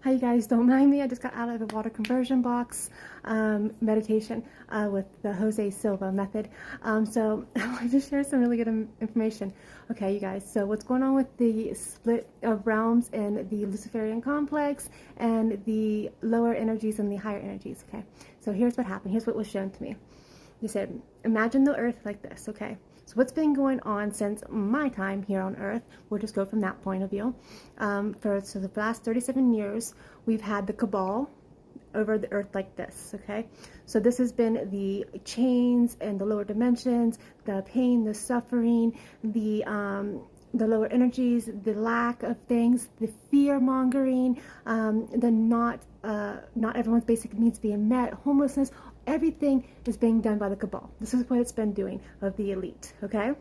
Hi, you guys. Don't mind me. I just got out of the water conversion box meditation with the Jose Silva method. So I wanted to share some really good information. Okay, you guys. So what's going on with the split of realms in the Luciferian complex and the lower energies and the higher energies? Okay. So here's what happened. Here's what was shown to me. You said, imagine the earth like this. Okay. So what's been going on since my time here on Earth, we'll just go from that point of view. So the last 37 years, we've had the cabal over the Earth like this, okay? So this has been the chains and the lower dimensions, the pain, the suffering, the lower energies, the lack of things, the fear mongering, the not everyone's basic needs being met, homelessness. Everything is being done by the cabal. This is what it's been doing of the elite, okay?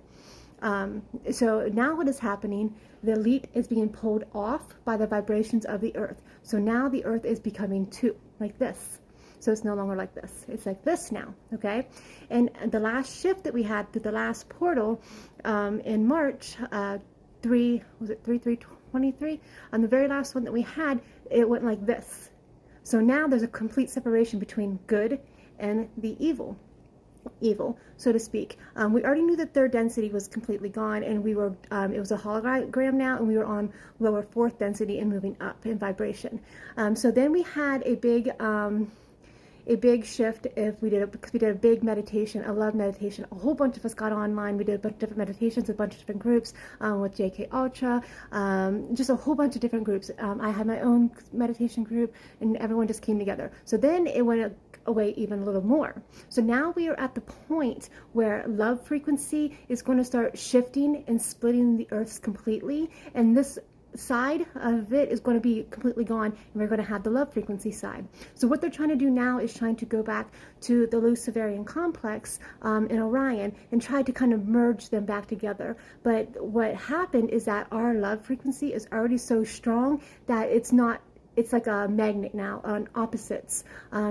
So now what is happening, the elite is being pulled off by the vibrations of the earth. So now the earth is becoming two, like this. So it's no longer like this. It's like this now, okay? And the last shift that we had through the last portal in March, 3/3/23, on the very last one that we had, it went like this. So now there's a complete separation between good and the evil, so to speak. We already knew that third density was completely gone, and we were it was a hologram now, and we were on lower fourth density and moving up in vibration. So then we had a big shift because we did a big meditation, a love meditation. A whole bunch of us got online. We did a bunch of different meditations, a bunch of different groups with JK Ultra, just a whole bunch of different groups. I had my own meditation group, and everyone just came together. So then it went away even a little more. So now we are at the point where love frequency is going to start shifting and splitting the earths completely, and this side of it is going to be completely gone, and we're going to have the love frequency side. So what they're trying to do now is trying to go back to the Luciferian complex in Orion and try to kind of merge them back together. But what happened is that our love frequency is already so strong that it's like a magnet now on opposites.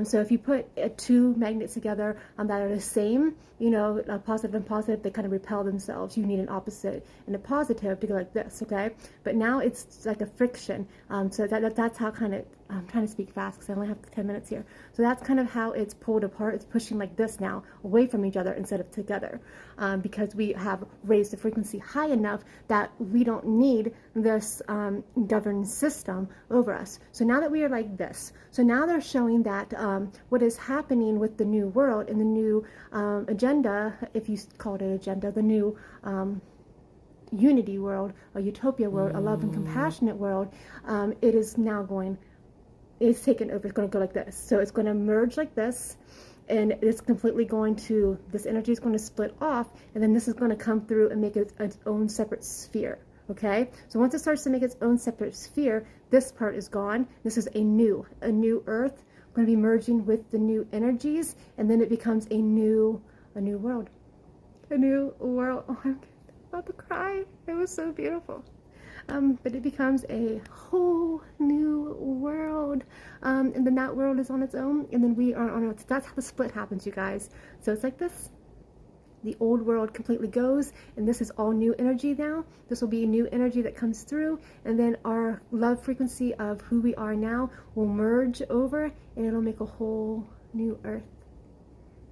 So if you put two magnets together that are the same, a positive and positive, they kind of repel themselves. You need an opposite and a positive to go like this, okay? But now it's like a friction. So that's how kind of, I'm trying to speak fast because I only have 10 minutes here. So that's kind of how it's pulled apart. It's pushing like this now, away from each other instead of together, because we have raised the frequency high enough that we don't need this governed system over us. So now that we are like this, so now they're showing that what is happening with the new world and the new agenda, if you call it an agenda, the new unity world, a utopia world, a love and compassionate world, it is now it's taken over. It's going to go like this. So it's going to merge like this, and it's completely going to, this energy is going to split off, and then this is going to come through and make its own separate sphere. Okay, so once it starts to make its own separate sphere, this part is gone. This is a new earth going to be merging with the new energies, and then it becomes a new world. A new world. Oh, I'm about to cry. It was so beautiful. But it becomes a whole new world, and then that world is on its own, and then we are on our own. That's how the split happens, you guys. So it's like this. The old world completely goes, and this is all new energy now. This will be a new energy that comes through, and then our love frequency of who we are now will merge over, and it'll make a whole new earth.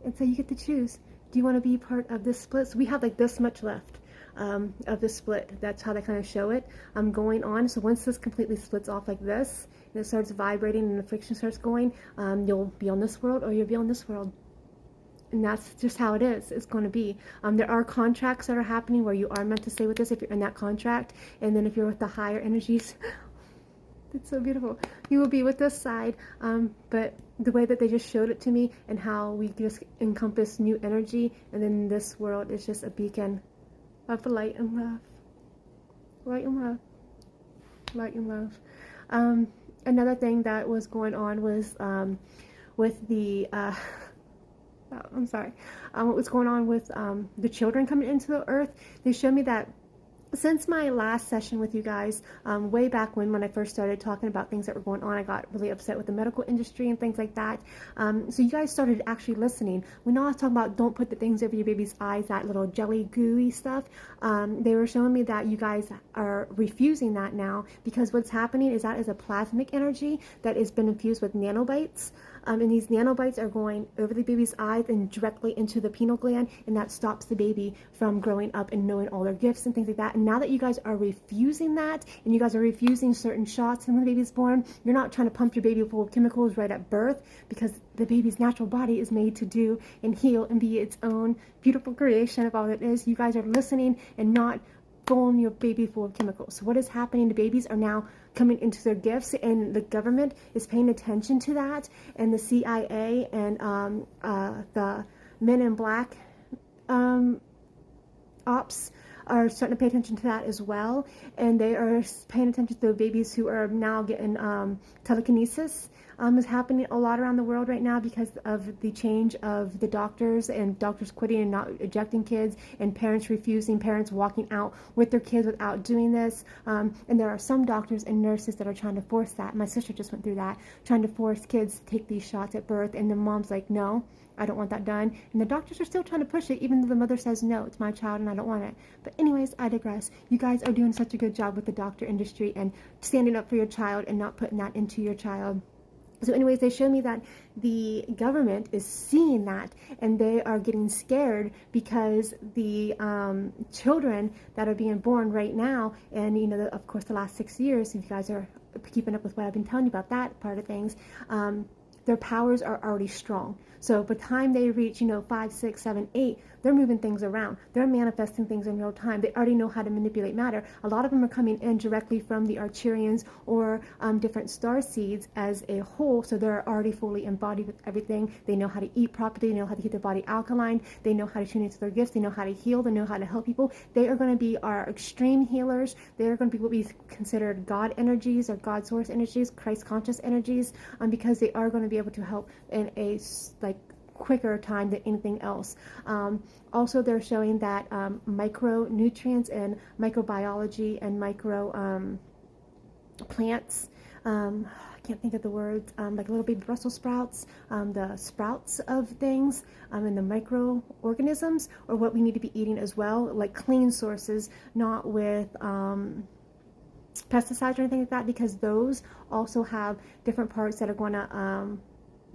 And so you get to choose. Do you want to be part of this split? So we have like this much left of the split. That's how they kind of show it. I'm going on. So once this completely splits off like this, and it starts vibrating and the friction starts going, you'll be on this world or you'll be on this world. And that's just how it is. It's going to be. There are contracts that are happening where you are meant to stay with this if you're in that contract. And then if you're with the higher energies, it's so beautiful. You will be with this side. But the way that they just showed it to me and how we just encompass new energy, and then this world is just a beacon of light and love. Light and love. Light and love. Another thing that was going on was with the... I'm sorry. What was going on with the children coming into the earth? They showed me that Since my last session with you guys, way back when I first started talking about things that were going on, I got really upset with the medical industry and things like that. So you guys started actually listening. We know I was talking about don't put the things over your baby's eyes, that little jelly gooey stuff. They were showing me that you guys are refusing that now, because what's happening is that is a plasmic energy that has been infused with nanobites. And these nanobites are going over the baby's eyes and directly into the pineal gland, and that stops the baby from growing up and knowing all their gifts and things like that. And now that you guys are refusing that, and you guys are refusing certain shots when the baby's born, you're not trying to pump your baby full of chemicals right at birth, because the baby's natural body is made to do and heal and be its own beautiful creation of all it is. You guys are listening and not filling your baby full of chemicals. So what is happening? The babies are now coming into their gifts, and the government is paying attention to that, and the CIA and the Men in Black ops are starting to pay attention to that as well, and they are paying attention to the babies who are now getting telekinesis. Is happening a lot around the world right now because of the change of the doctors, and doctors quitting and not ejecting kids, and parents refusing, parents walking out with their kids without doing this. And there are some doctors and nurses that are trying to force that. My sister just went through that, trying to force kids to take these shots at birth, and the mom's like, no, I don't want that done. And the doctors are still trying to push it, even though the mother says, no, it's my child and I don't want it. But anyways, I digress. You guys are doing such a good job with the doctor industry and standing up for your child and not putting that into your child. So anyways, they show me that the government is seeing that, and they are getting scared because the children that are being born right now, and of course the last 6 years, if you guys are keeping up with what I've been telling you about that part of things, their powers are already strong. So by the time they reach, 5, 6, 7, 8, they're moving things around. They're manifesting things in real time. They already know how to manipulate matter. A lot of them are coming in directly from the Arcturians or different star seeds as a whole. So they're already fully embodied with everything. They know how to eat properly. They know how to keep their body alkaline. They know how to tune into their gifts. They know how to heal. They know how to help people. They are going to be our extreme healers. They are going to be what we considered God energies or God source energies, Christ conscious energies, because they are going to be able to help in a quicker time than anything else. Also, they're showing that micronutrients and microbiology and micro plants, I can't think of the words, like little baby Brussels sprouts, the sprouts of things, and the microorganisms are what we need to be eating as well, like clean sources, not with pesticides or anything like that, because those also have different parts that are going to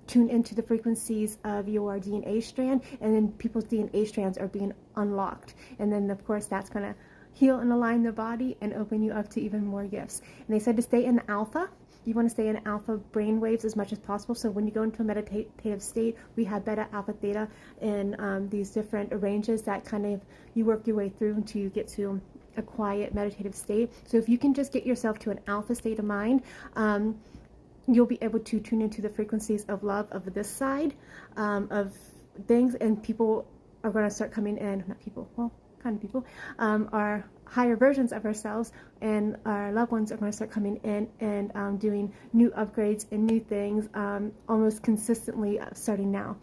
tune into the frequencies of your DNA strand, and then people's DNA strands are being unlocked, and then of course that's going to heal and align the body and open you up to even more gifts. And they said to stay in the alpha. You want to stay in alpha brain waves as much as possible. So when you go into a meditative state, we have beta, alpha, theta, and these different ranges that kind of you work your way through until you get to a quiet meditative state. So if you can just get yourself to an alpha state of mind, you'll be able to tune into the frequencies of love of this side of things, and people are going to start coming in, not people, well, kind of people, our higher versions of ourselves and our loved ones are going to start coming in and doing new upgrades and new things almost consistently starting now.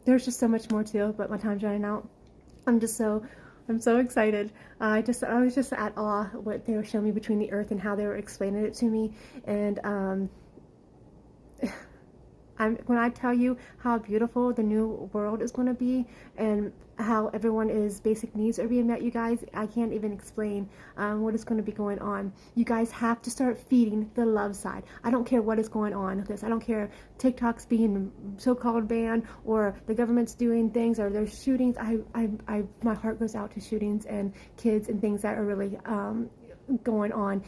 There's just so much more to it, but my time's running out. I'm so excited. I was just at awe what they were showing me between the earth and how they were explaining it to me. And when I tell you how beautiful the new world is going to be and how everyone's basic needs are being met, you guys, I can't even explain what is going to be going on. You guys have to start feeding the love side. I don't care what is going on with this. I don't care TikTok's being so-called banned or the government's doing things or there's shootings. My heart goes out to shootings and kids and things that are really going on.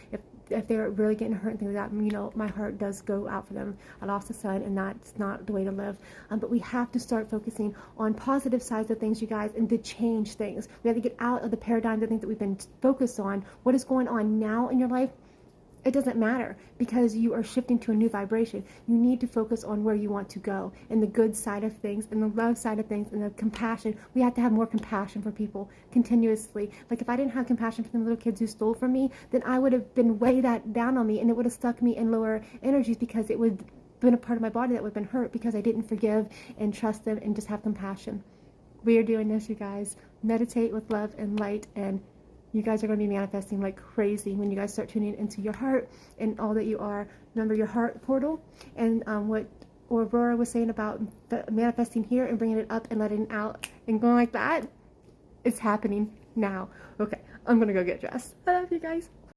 If they're really getting hurt and things like that, my heart does go out for them. I lost a son, and that's not the way to live. But we have to start focusing on positive sides of things, you guys, and to change things. We have to get out of the paradigms of things that we've been focused on. What is going on now in your life? It doesn't matter because you are shifting to a new vibration. You need to focus on where you want to go and the good side of things and the love side of things and the compassion. We have to have more compassion for people continuously. Like if I didn't have compassion for the little kids who stole from me, then I would have been way that down on me and it would have stuck me in lower energies because it would have been a part of my body that would have been hurt because I didn't forgive and trust them and just have compassion. We are doing this, you guys. Meditate with love and light and You guys are going to be manifesting like crazy when you guys start tuning into your heart and all that you are. Remember your heart portal and what Aurora was saying about manifesting here and bringing it up and letting it out and going like that. It's happening now. Okay, I'm going to go get dressed. I love you guys.